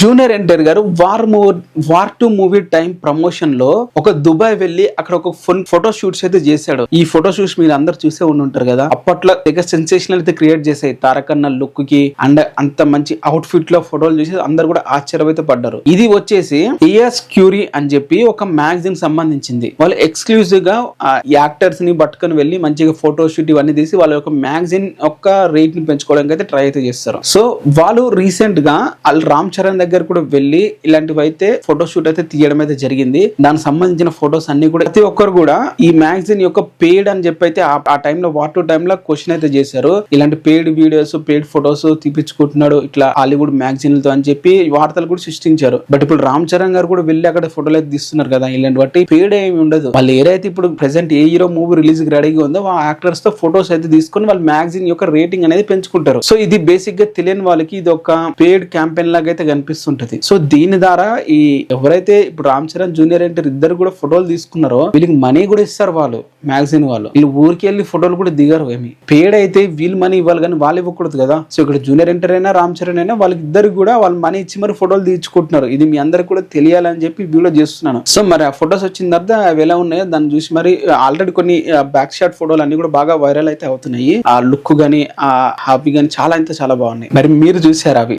Junior NTR గారు war 2 movie time promotion లో ఒక దుబాయ్ వెళ్లి అక్కడ ఒక ఫోటో షూట్స్ అయితే చేశాడు. ఈ ఫోటో షూట్స్ మీరు అందరు చూసే ఉంటారు కదా. అప్పట్లో సెన్సేషనల్ అయితే క్రియేట్ చేసాయి తారకన్న లుక్ కి అండ్ అంత మంచి అవుట్ ఫిట్ లో ఫోటోలు చూసి అందరు కూడా ఆశ్చర్యం అయితే పడ్డారు. ఇది వచ్చేసి ఏఎస్ క్యూరీ అని చెప్పి ఒక మ్యాగజైన్ సంబంధించింది. వాళ్ళు ఎక్స్క్లూజివ్ గా యాక్టర్స్ ని పట్టుకొని వెళ్లి మంచిగా ఫోటో షూట్ ఇవన్నీ తీసి వాళ్ళ యొక్క మ్యాగజైన్ యొక్క రేట్ ని పెంచుకోవడానికి అయితే ట్రై అయితే చేస్తారు. సో వాళ్ళు రీసెంట్ గా వాళ్ళు రామ్ చరణ్ దగ్గర కూడా వెళ్లి ఇలాంటివి అయితే ఫోటో షూట్ అయితే తీయడం అయితే జరిగింది. దానికి సంబంధించిన ఫొటోస్ అన్ని కూడా ప్రతి ఒక్కరు కూడా ఈ మ్యాగజైన్ యొక్క పేడ్ అని చెప్పి అయితే ఆ టైంలో వార్ 2 టైంలో క్వశ్చన్ అయితే చేశారు. ఇలాంటి పేడ్ వీడియోస్ పేడ్ ఫొటోస్ తీపించుకుంటున్నాడు ఇట్లా హాలీవుడ్ మ్యాగజైన్లతో అని చెప్పి వార్తలు కూడా సృష్టించారు. బట్ ఇప్పుడు రామ్ చరణ్ గారు కూడా వెళ్ళి అక్కడ ఫోటోలు అయితే తీస్తున్నారు కదా. ఇలాంటి బట్టి పేడ్ ఏమి ఉండదు. వాళ్ళు ఏదైతే ఇప్పుడు ప్రెసెంట్ ఏ హీరో మూవీ రిలీజ్ రెడీగా ఉందో ఆ యాక్టర్స్ తో ఫొటోస్ అయితే తీసుకొని వాళ్ళ మ్యాగజైన్ యొక్క రేటింగ్ అనేది పెంచుకుంటారు. సో ఇది బేసిక్ గా తెలియని వాళ్ళకి ఇది ఒక పేడ్ క్యాంపెయిన్ లాగా అయితే కనిపిస్తుంటది. సో దీని ద్వారా ఈ ఎవరైతే ఇప్పుడు రామ్ చరణ్ జూనియర్ ఎన్టీఆర్ ఇద్దరు కూడా ఫోటోలు తీసుకున్నారో వీళ్ళకి మనీ కూడా ఇస్తారు. వాళ్ళు మ్యాగజైన్ వాళ్ళు ఊరికి వెళ్ళి ఫోటోలు కూడా దిగారు. ఏమి పేడ్ అయితే వీళ్ళు మనీ ఇవ్వాలి కానీ వాళ్ళు ఇవ్వకూడదు కదా. సో ఇక్కడ జూనియర్ ఎన్టీఆర్ అయినా రామ్ చరణ్ అయినా వాళ్ళకి ఇద్దరు కూడా వాళ్ళు మనీ ఇచ్చి మరి ఫోటోలు తీర్చుకుంటున్నారు. ఇది మీ అందరికి కూడా తెలియాలని చెప్పి వీడియో చేస్తున్నాను. సో మరి ఆ ఫొటోస్ వచ్చిన తర్వాత అవి ఎలా ఉన్నాయో దాన్ని చూసి మరి ఆల్రెడీ కొన్ని బ్యాక్ షాట్ ఫోటోలు అన్ని కూడా బాగా వైరల్ అయితే అవుతున్నాయి. ఆ లుక్ గానీ ఆ హాబీ గానీ చాలా బాగున్నాయి. మరి మీరు చూసారు అవి?